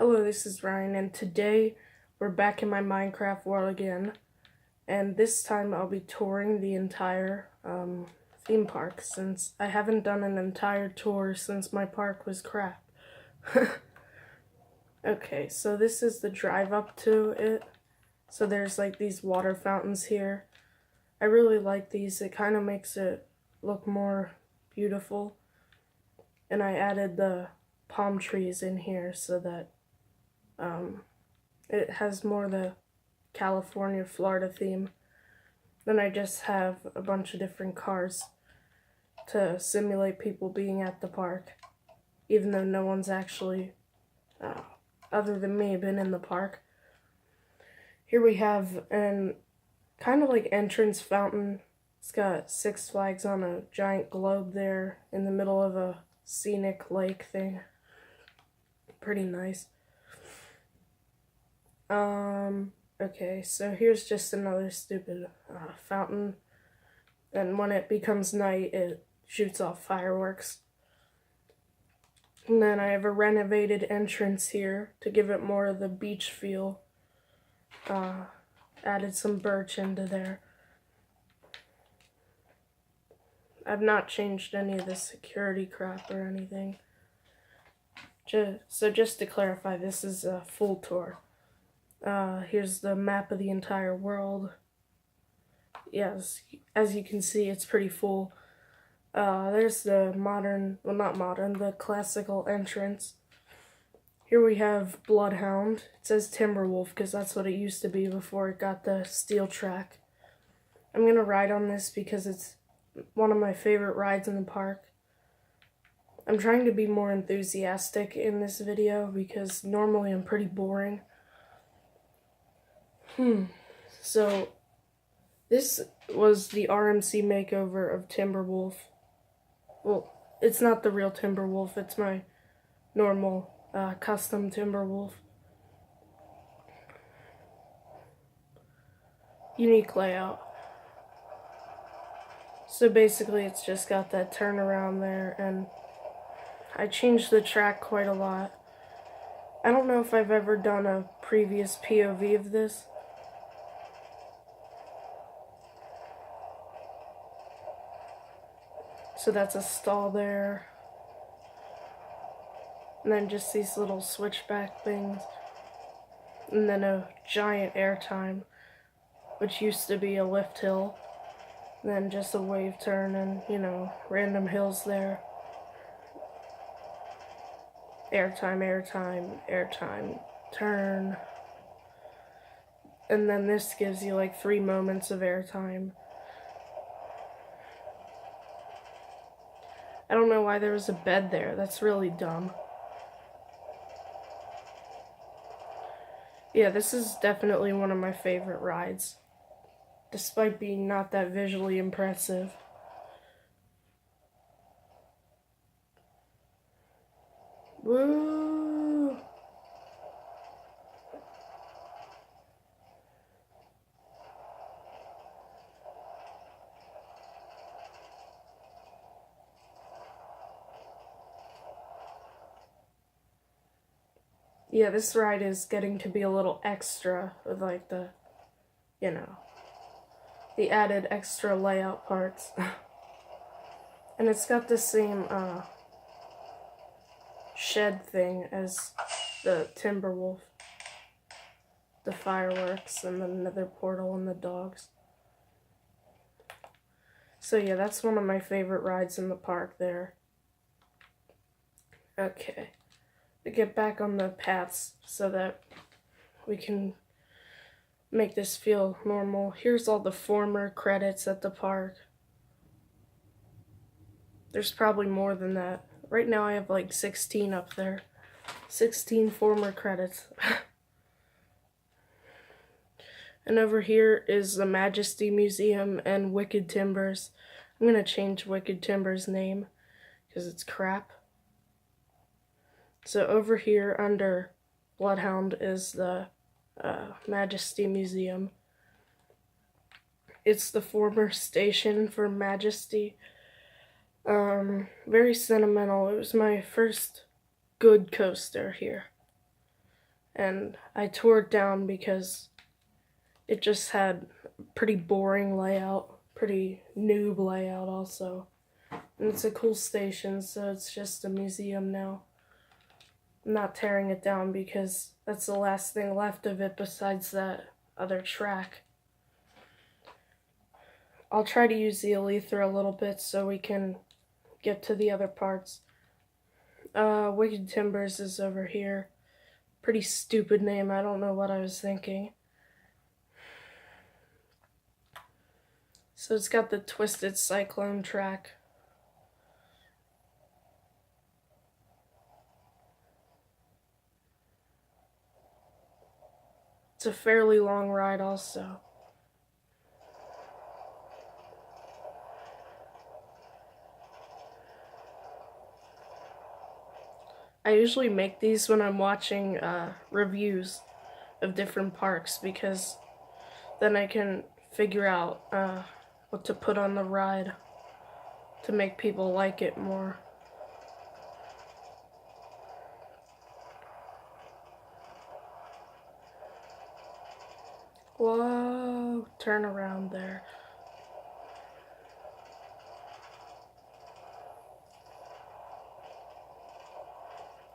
Hello, this is Ryan, and today we're back in my Minecraft world again, and this time I'll be touring the entire theme park, since I haven't done an entire tour since my park was crap. Okay, so this is the drive up to it. So there's like these water fountains here. I really like these. It kind of makes it look more beautiful. And I added the palm trees in here so that it has more the California, Florida theme. Then I just have a bunch of different cars to simulate people being at the park, even though no one's actually, other than me, been in the park. Here we have an kind of like entrance fountain. It's got Six Flags on a giant globe there in the middle of a scenic lake thing. Pretty nice. Okay, so here's just another stupid fountain, and when it becomes night, it shoots off fireworks. And then I have a renovated entrance here to give it more of the beach feel. Added some birch into there. I've not changed any of the security crap or anything. So just to clarify, this is a full tour. Here's the map of the entire world. Yes, as you can see, it's pretty full. There's the the classical entrance. Here we have Bloodhound. It says Timberwolf because that's what it used to be before it got the steel track. I'm gonna ride on this because it's one of my favorite rides in the park. I'm trying to be more enthusiastic in this video because normally I'm pretty boring. So, this was the RMC makeover of Timberwolf. Well, it's not the real Timberwolf, it's my normal custom Timberwolf. Unique layout. So basically it's just got that turnaround there, and I changed the track quite a lot. I don't know if I've ever done a previous POV of this. So that's a stall there. And then just these little switchback things. And then a giant airtime, which used to be a lift hill. And then just a wave turn and, random hills there. Airtime, airtime, airtime, turn. And then this gives you like 3 moments of airtime. I don't know why there was a bed there. That's really dumb. Yeah, this is definitely one of my favorite rides, despite being not that visually impressive. Woo! Yeah, this ride is getting to be a little extra with like the added extra layout parts. And it's got the same shed thing as the Timberwolf. The fireworks and the nether portal and the dogs. So yeah, that's one of my favorite rides in the park there. Okay. To get back on the paths so that we can make this feel normal. Here's all the former credits at the park. There's probably more than that. Right now I have like 16 up there. 16 former credits. And over here is the Majesty Museum and Wicked Timbers. I'm gonna change Wicked Timbers' name because it's crap. So over here under Bloodhound is the Majesty Museum. It's the former station for Majesty. Very sentimental. It was my first good coaster here. and I tore it down because it just had pretty boring layout, pretty noob layout also. And it's a cool station, so it's just a museum now. I'm not tearing it down because that's the last thing left of it besides that other track. I'll try to use the Alether a little bit so we can get to the other parts. Wicked Timbers is over here. Pretty stupid name, I don't know what I was thinking. So it's got the Twisted Cyclone track. It's a fairly long ride also. I usually make these when I'm watching reviews of different parks because then I can figure out what to put on the ride to make people like it more. Whoa, turn around there.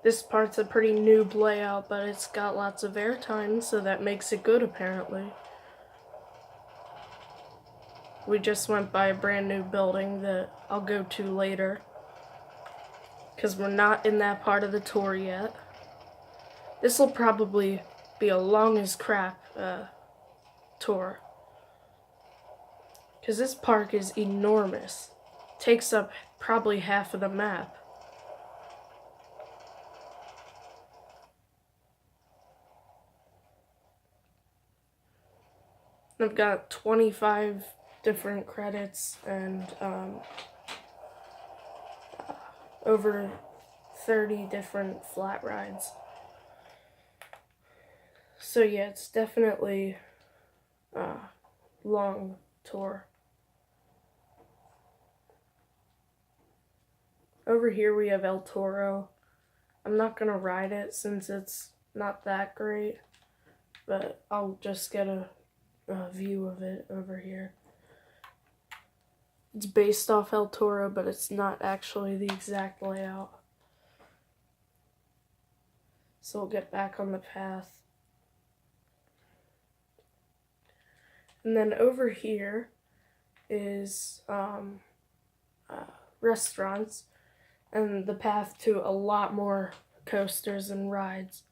This part's a pretty noob layout, but it's got lots of airtime, so that makes it good apparently. We just went by a brand new building that I'll go to later, because we're not in that part of the tour yet. This will probably be a long as crap tour, because this park is enormous. Takes up probably half of the map. I've got 25 different credits and over 30 different flat rides. So yeah, it's definitely a long tour. Over here we have El Toro. I'm not gonna ride it since it's not that great, but I'll just get a view of it over here. It's based off El Toro, but it's not actually the exact layout. So we'll get back on the path. And then over here is restaurants and the path to a lot more coasters and rides.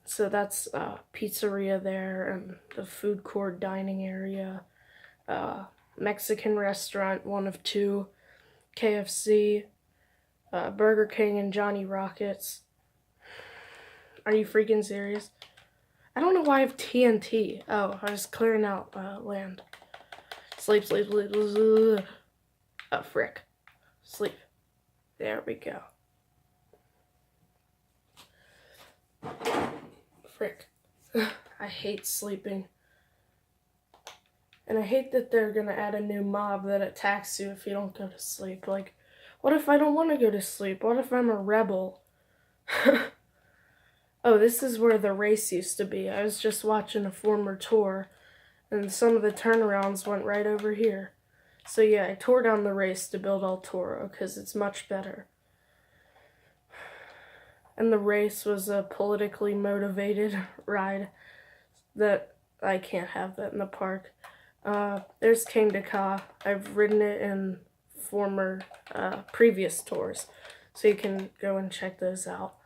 So that's pizzeria there and the food court dining area, Mexican restaurant, one of two, KFC, Burger King, and Johnny Rockets. Are you freaking serious? I don't know why I have TNT. Oh, I was clearing out land. Sleep, sleep, sleep. Oh, frick. Sleep. There we go. Frick. I hate sleeping. And I hate that they're gonna add a new mob that attacks you if you don't go to sleep. Like, what if I don't want to go to sleep? What if I'm a rebel? Oh, this is where the race used to be. I was just watching a former tour, and some of the turnarounds went right over here. So yeah, I tore down the race to build El Toro, because it's much better. And the race was a politically motivated ride that I can't have that in the park. There's Kingda Ka. I've ridden it in former, previous tours, so you can go and check those out.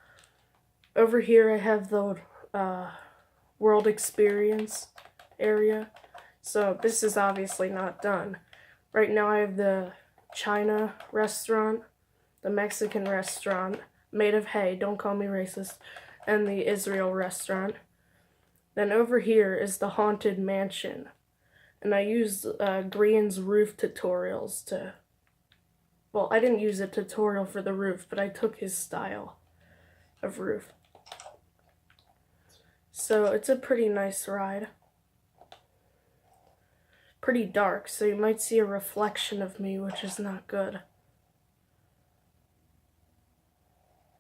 Over here I have the World Experience area, so this is obviously not done. Right now I have the China restaurant, the Mexican restaurant, made of hay, don't call me racist, and the Israel restaurant. Then over here is the Haunted Mansion, and I used Grian's roof tutorials to, well, I didn't use a tutorial for the roof, but I took his style of roof. So it's a pretty nice ride. Pretty dark, so you might see a reflection of me, which is not good.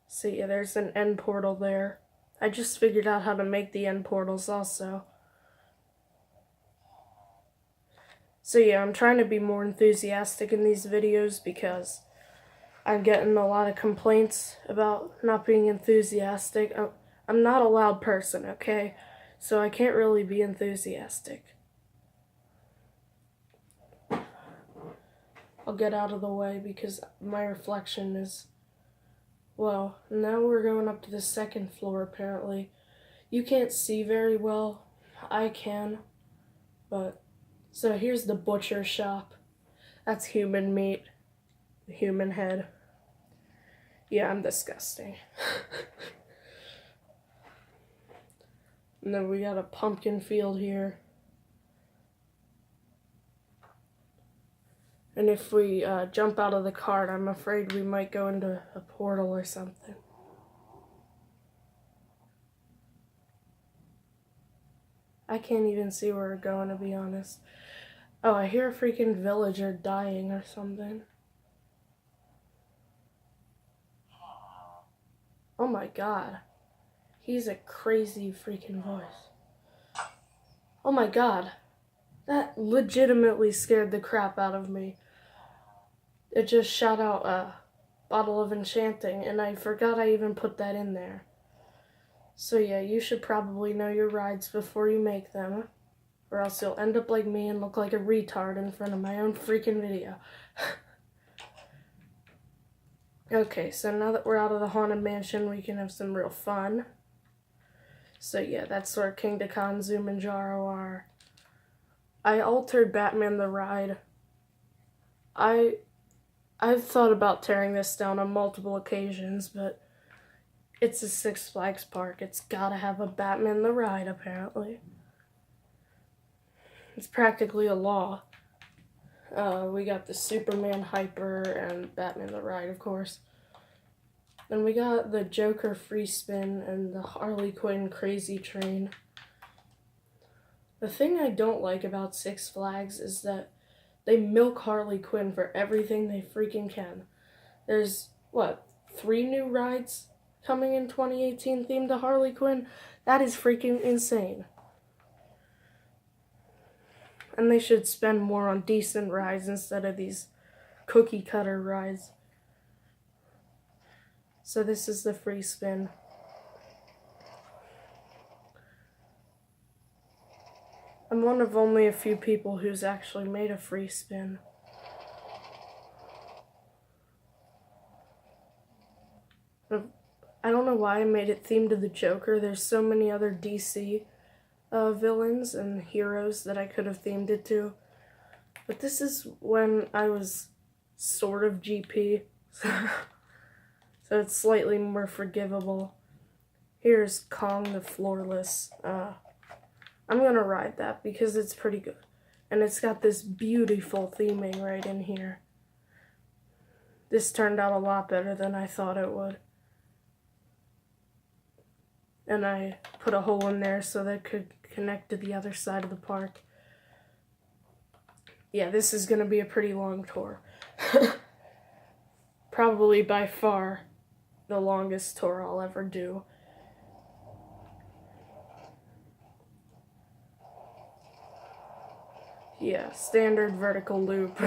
So yeah, there's an end portal there. I just figured out how to make the end portals also. So yeah, I'm trying to be more enthusiastic in these videos because I'm getting a lot of complaints about not being enthusiastic. I'm not a loud person, okay? So I can't really be enthusiastic. I'll get out of the way because my reflection is... Well, now we're going up to the second floor, apparently. You can't see very well. I can. But... So here's the butcher shop. That's human meat. The human head. Yeah, I'm disgusting. And then we got a pumpkin field here. And if we jump out of the cart, I'm afraid we might go into a portal or something. I can't even see where we're going, to be honest. Oh, I hear a freaking villager dying or something. Oh my god. He's a crazy freaking voice. Oh my god. That legitimately scared the crap out of me. It just shot out a bottle of enchanting, and I forgot I even put that in there. So yeah, you should probably know your rides before you make them, or else you'll end up like me and look like a retard in front of my own freaking video. Okay, so now that we're out of the Haunted Mansion, we can have some real fun. So yeah, that's where King Dakan, Zoom, and Jaro are. I altered Batman the Ride. I've thought about tearing this down on multiple occasions, but it's a Six Flags park. It's gotta have a Batman the Ride, apparently. It's practically a law. We got the Superman Hyper and Batman the Ride, of course. Then we got the Joker Free Spin and the Harley Quinn Crazy Train. The thing I don't like about Six Flags is that they milk Harley Quinn for everything they freaking can. There's, 3 new rides coming in 2018 themed to Harley Quinn? That is freaking insane. And they should spend more on decent rides instead of these cookie cutter rides. So this is the free spin. I'm one of only a few people who's actually made a free spin. I don't know why I made it themed to the Joker. There's so many other DC villains and heroes that I could have themed it to. But this is when I was sort of GP. So it's slightly more forgivable. Here's Kong the Floorless. I'm gonna ride that because it's pretty good. And it's got this beautiful theming right in here. This turned out a lot better than I thought it would. And I put a hole in there so that it could connect to the other side of the park. Yeah, this is gonna be a pretty long tour. Probably by far the longest tour I'll ever do. Yeah, standard vertical loop.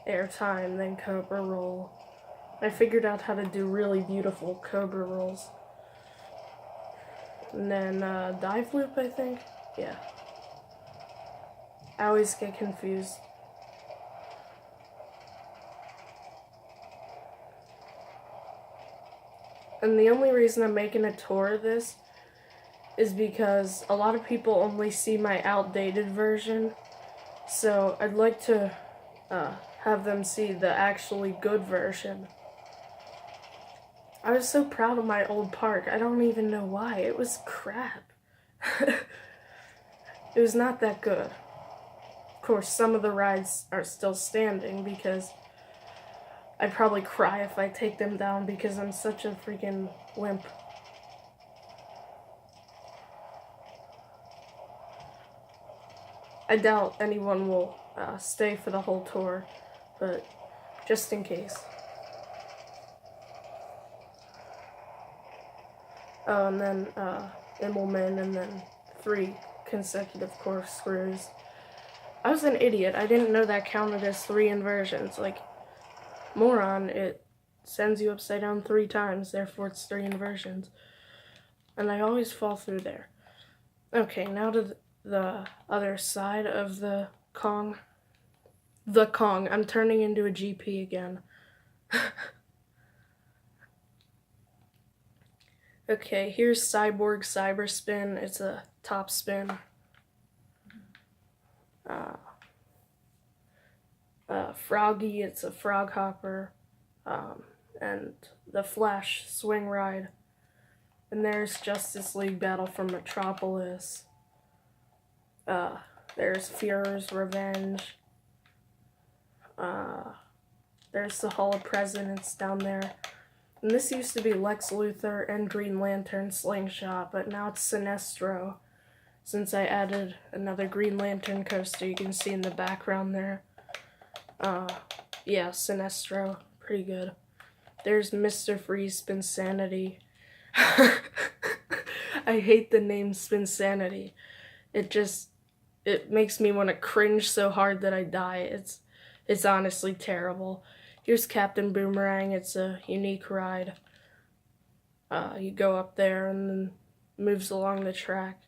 Airtime, then Cobra roll. I figured out how to do really beautiful Cobra rolls. And then dive loop, I think? Yeah. I always get confused. And the only reason I'm making a tour of this is because a lot of people only see my outdated version. So I'd like to have them see the actually good version. I was so proud of my old park. I don't even know why. It was crap. It was not that good. Of course, some of the rides are still standing because I'd probably cry if I take them down because I'm such a freaking wimp. I doubt anyone will stay for the whole tour, but just in case. and then Immelman, and then 3 consecutive corkscrews. I was an idiot. I didn't know that counted as 3 inversions. Like, moron, it sends you upside down 3 times, therefore it's 3 inversions. And I always fall through there. Okay, now to the other side of the Kong. The Kong. I'm turning into a GP again. Okay, here's Cyborg Cyberspin. It's a top spin. Froggy, it's a frog hopper. And the Flash swing ride. And there's Justice League Battle for Metropolis. There's Führer's Revenge. There's the Hall of Presidents down there. And this used to be Lex Luthor and Green Lantern Slingshot, but now it's Sinestro. Since I added another Green Lantern coaster, you can see in the background there. Yeah, Sinestro. Pretty good. There's Mr. Freeze Spinsanity. I hate the name Spinsanity. It makes me want to cringe so hard that I die. It's honestly terrible. Here's Captain Boomerang. It's a unique ride. You go up there and then moves along the track.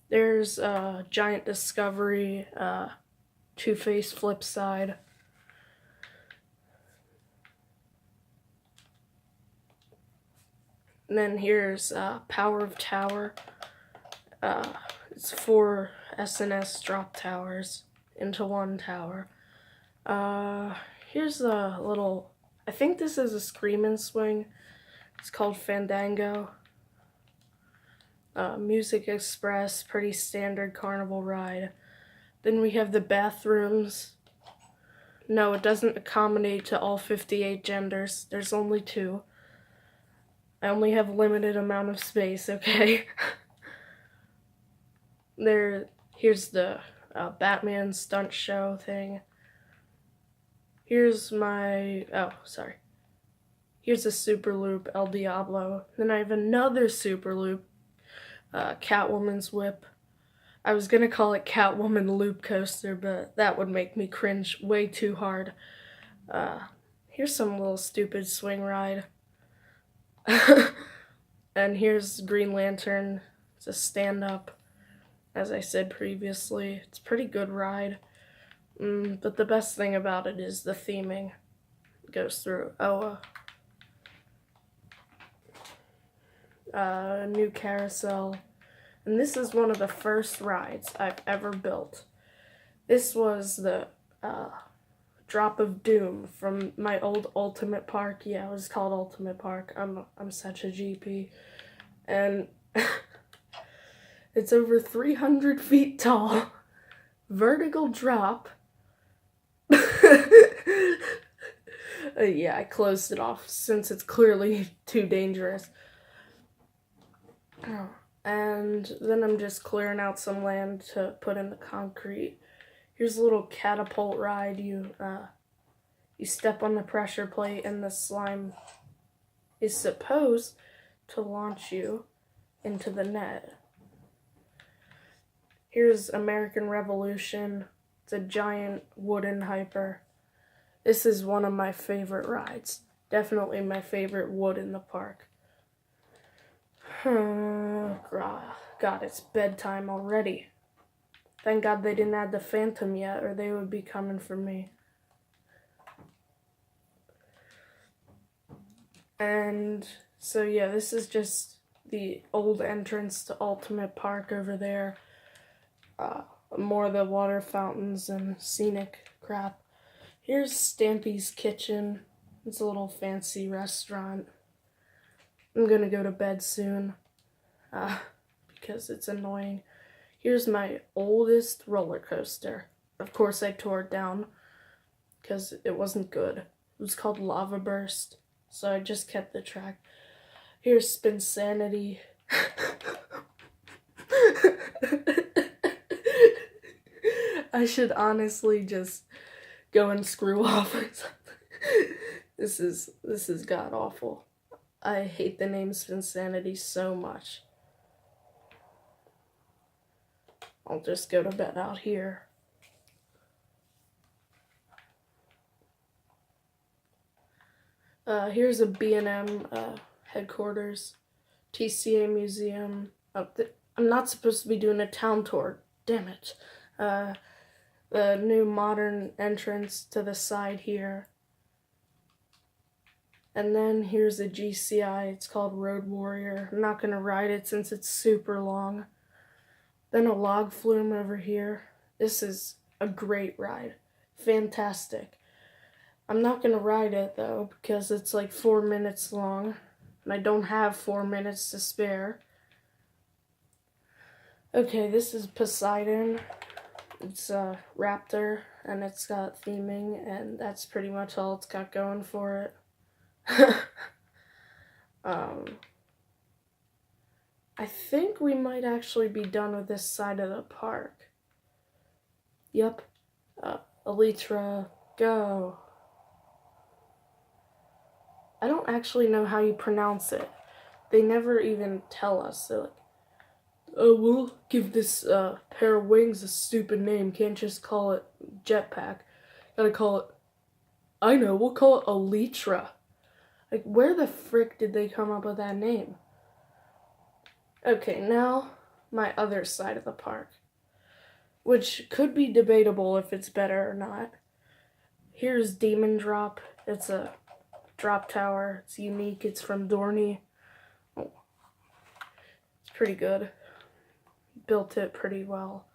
There's Giant Discovery, Two-Face Flipside. And then here's Power of Tower. It's 4 SNS drop towers into 1 tower. Here's a little, I think this is a Screamin' Swing. It's called Fandango. Music Express, pretty standard carnival ride. Then we have the bathrooms. No, it doesn't accommodate to all 58 genders. There's only 2. I only have limited amount of space, okay? Here's the Batman stunt show thing. Here's my, here's a Super Loop, El Diablo. Then I have another Super Loop, Catwoman's Whip. I was gonna call it Catwoman Loop Coaster, but that would make me cringe way too hard. Here's some little stupid swing ride. And here's Green Lantern. It's a stand-up, as I said previously. It's a pretty good ride. But the best thing about it is the theming. It goes through a new carousel. And this is one of the first rides I've ever built. This was the Drop of Doom from my old Ultimate Park. Yeah, it was called Ultimate Park. I'm such a GP. And it's over 300 feet tall. Vertical drop. Yeah, I closed it off since it's clearly too dangerous. And then I'm just clearing out some land to put in the concrete. Here's a little catapult ride. You step on the pressure plate and the slime is supposed to launch you into the net. Here's American Revolution. It's a giant wooden hyper. This is one of my favorite rides. Definitely my favorite wood in the park. God, it's bedtime already. Thank God they didn't add the Phantom yet, or they would be coming for me. And so yeah, this is just the old entrance to Ultimate Park over there. More of the water fountains and scenic crap. Here's Stampy's Kitchen. It's a little fancy restaurant. I'm gonna go to bed soon, because it's annoying. Here's my oldest roller coaster. Of course I tore it down, because it wasn't good. It was called Lava Burst, so I just kept the track. Here's Spinsanity. I should honestly just go and screw off or something. This is god awful. I hate the name Spinsanity so much. I'll just go to bed out here. Here's a B&M headquarters, TCA museum. I'm not supposed to be doing a town tour. Damn it. The new modern entrance to the side here. And then here's a GCI. It's called Road Warrior. I'm not going to ride it since it's super long. Then a log flume over here. This is a great ride. Fantastic. I'm not going to ride it though because it's like 4 minutes long. And I don't have 4 minutes to spare. Okay, this is Poseidon. It's a raptor and it's got theming and that's pretty much all it's got going for it. I think we might actually be done with this side of the park. Yep. Elytra, go. I don't actually know how you pronounce it. They never even tell us. They're like, oh, we'll give this pair of wings a stupid name. Can't just call it jetpack. Gotta call it, I know, we'll call it Elytra. Like, where the frick did they come up with that name? Okay, now my other side of the park, which could be debatable if it's better or not. Here's Demon Drop. It's a drop tower. It's unique. It's from Dorney. Oh, it's pretty good. Built it pretty well.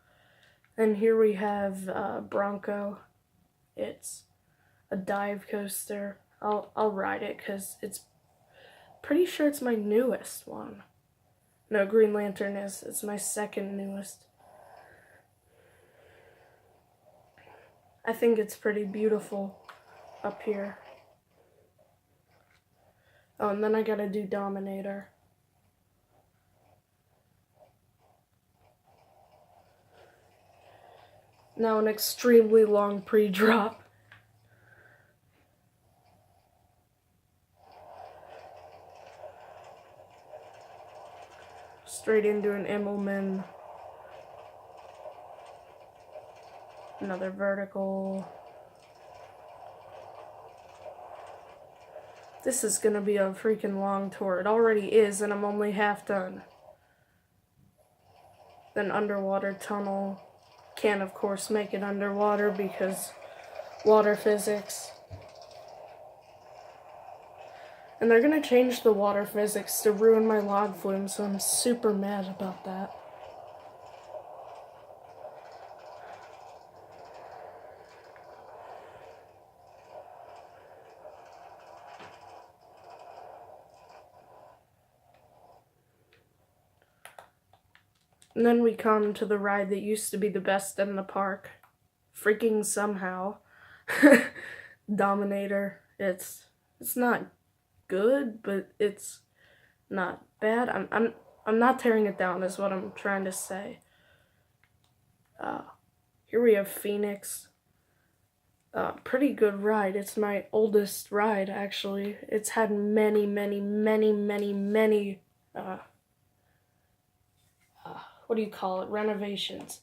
And here we have Bronco. It's a dive coaster. I'll ride it because it's pretty sure it's my newest one. No, Green Lantern is. It's my second newest. I think it's pretty beautiful up here. Oh, and then I gotta do Dominator. Now an extremely long pre-drop. Straight into an Immelman. Another vertical. This is gonna be a freaking long tour. It already is, and I'm only half done. Then underwater tunnel. Can't, of course, make it underwater because water physics. And they're gonna change the water physics to ruin my log flume, so I'm super mad about that. And then we come to the ride that used to be the best in the park. Freaking somehow. Dominator. It's not good, but it's not bad. I'm not tearing it down is what I'm trying to say. Here we have Phoenix. Pretty good ride. It's my oldest ride, actually. It's had many what do you call it? Renovations.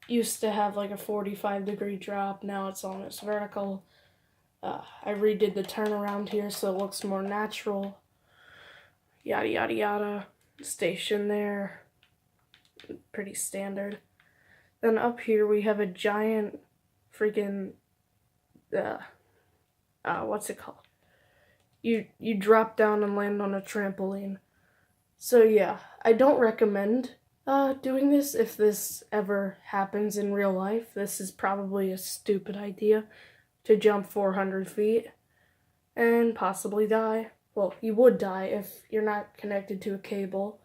Used to have like a 45-degree drop. Now it's almost vertical. I redid the turnaround here so it looks more natural. Yada yada yada. Station there. Pretty standard. Then up here we have a giant freaking what's it called? You drop down and land on a trampoline. So yeah, I don't recommend doing this if this ever happens in real life. This is probably a stupid idea to jump 400 feet and possibly die. Well, you would die if you're not connected to a cable.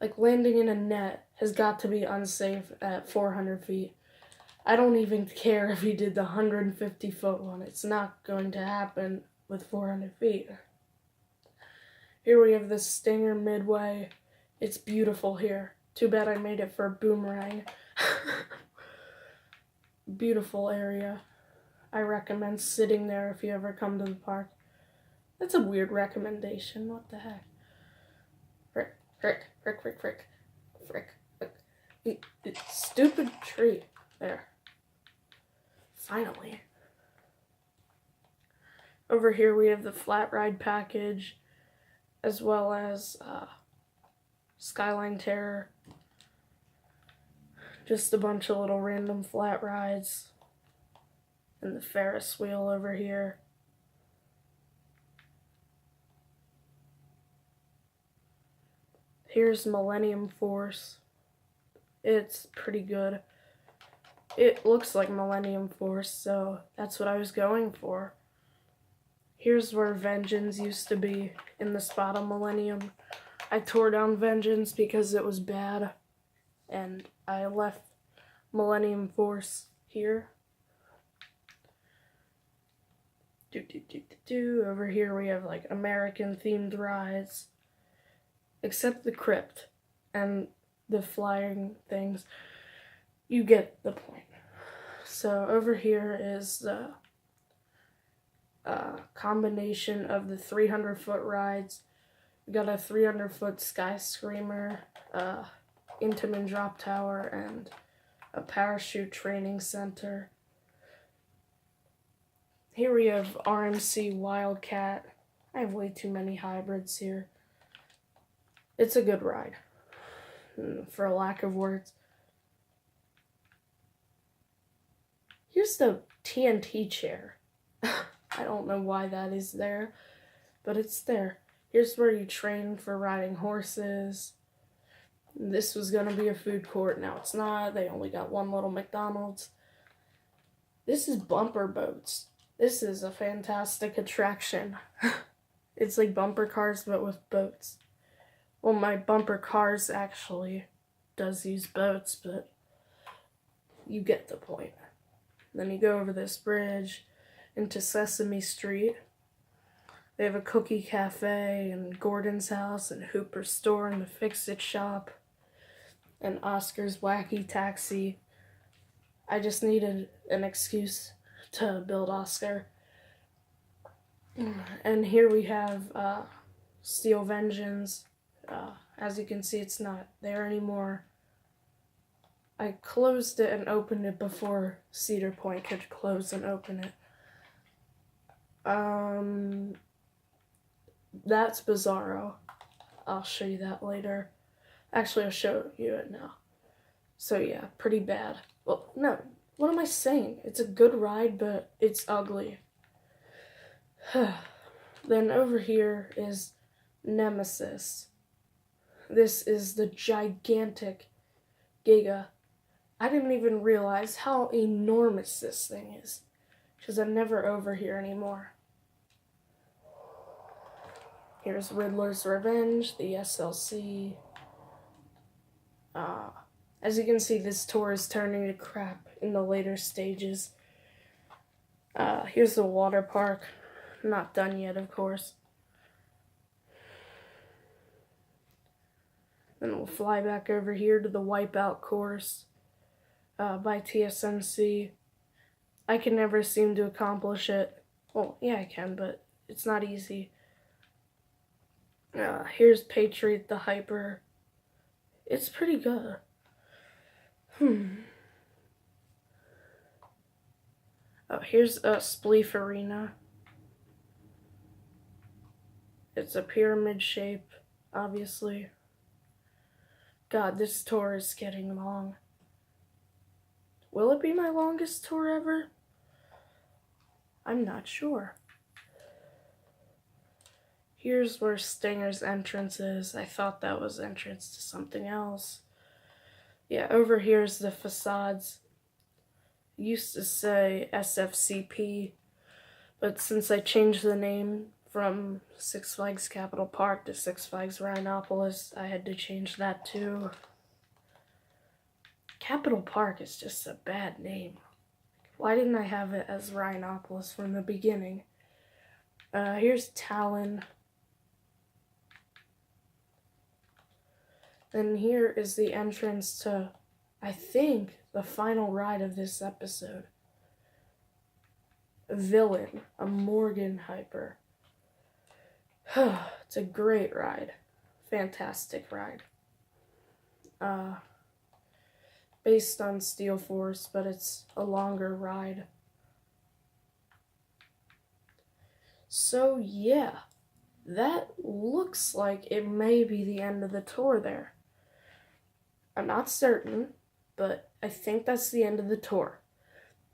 Like, landing in a net has got to be unsafe at 400 feet. I don't even care if you did the 150-foot one. It's not going to happen with 400 feet. Here we have the Stinger Midway. It's beautiful here. Too bad I made it for a boomerang. Beautiful area. I recommend sitting there if you ever come to the park. That's a weird recommendation. What the heck? Frick, frick, frick, frick, frick, frick, frick. Stupid tree. There. Finally. Over here we have the flat ride package, as well as Skyline Terror. Just a bunch of little random flat rides. And the Ferris wheel over here. Here's Millennium Force. It's pretty good. It looks like Millennium Force, so that's what I was going for. Here's where Vengeance used to be, in the spot of Millennium. I tore down Vengeance because it was bad, and I left Millennium Force here. Over here we have like American themed rides, except the crypt and the flying things. You get the point. So over here is the combination of the 300-foot rides. We got a 300-foot Sky Screamer, Intamin Drop Tower, and a parachute training center. Here we have RMC Wildcat. I have way too many hybrids here. It's a good ride, for a lack of words. Here's the TNT chair. I don't know why that is there, but it's there. Here's where you train for riding horses. This was gonna be a food court, now it's not. They only got one little McDonald's. This is Bumper Boats. This is a fantastic attraction. It's like bumper cars, but with boats. Well, my bumper cars actually does use boats, but you get the point. Then you go over this bridge into Sesame Street. They have a cookie cafe and Gordon's house and Hooper's store and the Fix-It shop and Oscar's Wacky Taxi. I just needed an excuse to build Oscar. And here we have Steel Vengeance. As you can see, it's not there anymore. I closed it and opened it before Cedar Point could close and open it. That's Bizarro. I'll show you that later. Actually, I'll show you it now. So yeah, pretty bad. Well, no, what am I saying? It's a good ride, but it's ugly. Then over here is Nemesis. This is the gigantic Giga. I didn't even realize how enormous this thing is, because I'm never over here anymore. Here's Riddler's Revenge, the SLC. As you can see, this tour is turning to crap in the later stages. Here's the water park. Not done yet, of course. Then we'll fly back over here to the Wipeout course by TSMC. I can never seem to accomplish it. Well, yeah, I can, but it's not easy. Here's Patriot the Hyper. It's pretty good. Oh, here's a Spleef Arena. It's a pyramid shape, obviously. God, this tour is getting long. Will it be my longest tour ever? I'm not sure. Here's where Stinger's entrance is. I thought that was entrance to something else. Yeah, over here's the facades. It used to say SFCP, but since I changed the name from Six Flags Capitol Park to Six Flags Ryanopolis, I had to change that too. Capitol Park is just a bad name. Why didn't I have it as Ryanopolis from the beginning? Here's Talon. And here is the entrance to, I think, the final ride of this episode. Villain, a Morgan Hyper. It's a great ride. Fantastic ride. Based on Steel Force, but it's a longer ride. So yeah, that looks like it may be the end of the tour there. I'm not certain, but I think that's the end of the tour.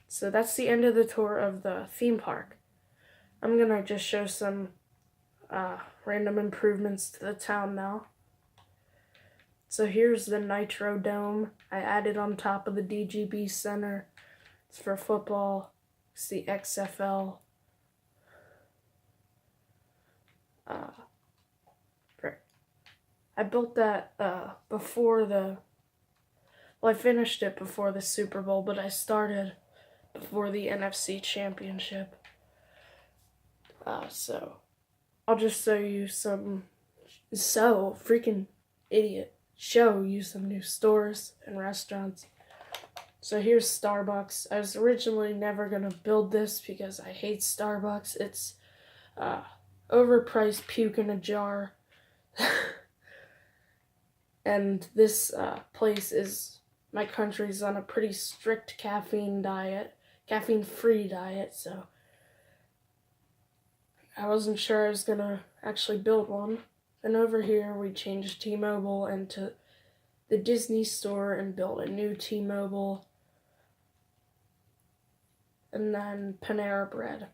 So that's the end of the tour of the theme park. I'm gonna just show some random improvements to the town now. So here's the Nitro Dome I added on top of the DGB Center. It's for football. It's the XFL. I built that before the... Well, I finished it before the Super Bowl, but I started before the NFC Championship. So I'll just show you some... freaking idiot. Show you some new stores and restaurants. So here's Starbucks. I was originally never gonna build this because I hate Starbucks. It's overpriced puke in a jar. And this place is, my country's on a pretty strict caffeine free diet, so I wasn't sure I was gonna actually build one. And over here we changed T-Mobile into the Disney store and built a new T-Mobile. And then Panera Bread.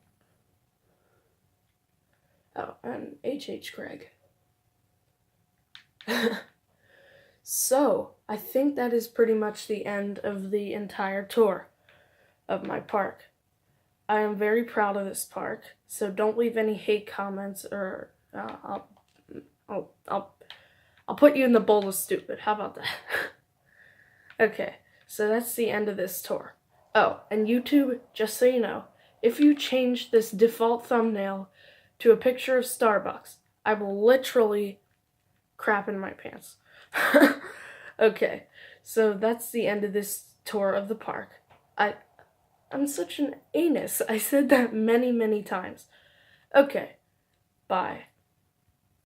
Oh, and H.H. Craig. So, I think that is pretty much the end of the entire tour of my park. I am very proud of this park, so don't leave any hate comments or I'll put you in the bowl of stupid. How about that? Okay, so that's the end of this tour. Oh, and YouTube, just so you know, if you change this default thumbnail to a picture of Starbucks, I will literally crap in my pants. Okay, so that's the end of this tour of the park. I'm such an anus. I said that many, many times. Okay, bye.